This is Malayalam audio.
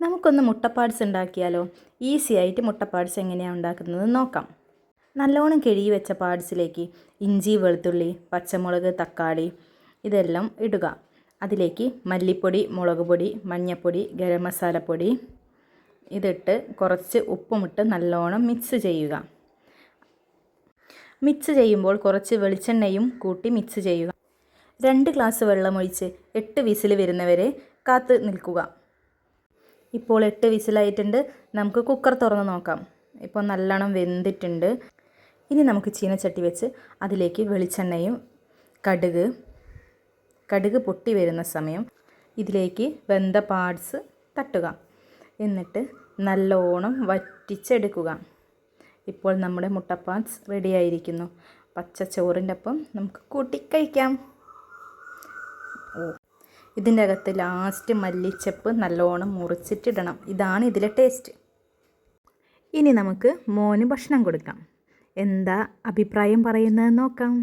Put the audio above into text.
നമുക്കൊന്ന് മുട്ടപ്പാട്സ് ഉണ്ടാക്കിയാലോ? ഈസി ആയിട്ട് മുട്ടപ്പാട്സ് എങ്ങനെയാണ് ഉണ്ടാക്കുന്നത് നോക്കാം. നല്ലോണം കഴുകി വെച്ച പാട്സിലേക്ക് ഇഞ്ചി, വെളുത്തുള്ളി, പച്ചമുളക്, തക്കാളി ഇതെല്ലാം ഇടുക. അതിലേക്ക് മല്ലിപ്പൊടി, മുളക് പൊടി, മഞ്ഞൾപ്പൊടി, ഗരം മസാലപ്പൊടി ഇതിട്ട് കുറച്ച് ഉപ്പുമിട്ട് നല്ലോണം മിക്സ് ചെയ്യുക. മിക്സ് ചെയ്യുമ്പോൾ കുറച്ച് വെളിച്ചെണ്ണയും കൂട്ടി മിക്സ് ചെയ്യുക. 2 ഗ്ലാസ് വെള്ളമൊഴിച്ച് 8 വിസിൽ വരുന്നവരെ കാത്ത് നിൽക്കുക. ഇപ്പോൾ 8 വിസിലായിട്ടുണ്ട്. നമുക്ക് കുക്കർ തുറന്ന് നോക്കാം. ഇപ്പോൾ നല്ലോണം വെന്തിട്ടുണ്ട്. ഇനി നമുക്ക് ചീനച്ചട്ടി വെച്ച് അതിലേക്ക് വെളിച്ചെണ്ണയും കടുക് പൊട്ടി വരുന്ന സമയം ഇതിലേക്ക് വെന്ത പാർട്സ് തട്ടുക. എന്നിട്ട് നല്ലോണം വറ്റിച്ചെടുക്കുക. ഇപ്പോൾ നമ്മുടെ മുട്ടപ്പാട്സ് റെഡിയായിരിക്കുന്നു. പച്ച ചോറിൻ്റെ ഒപ്പം നമുക്ക് കൂട്ടി കഴിക്കാം. ഇതിൻ്റെ അകത്ത് ലാസ്റ്റ് മല്ലിച്ചപ്പ് നല്ലോണം മുറിച്ചിട്ടിടണം. ഇതാണ് ഇതിലെ ടേസ്റ്റ്. ഇനി നമുക്ക് മോന് ഭക്ഷണം കൊടുക്കാം. എന്താ അഭിപ്രായം പറയുന്നത് നോക്കാം.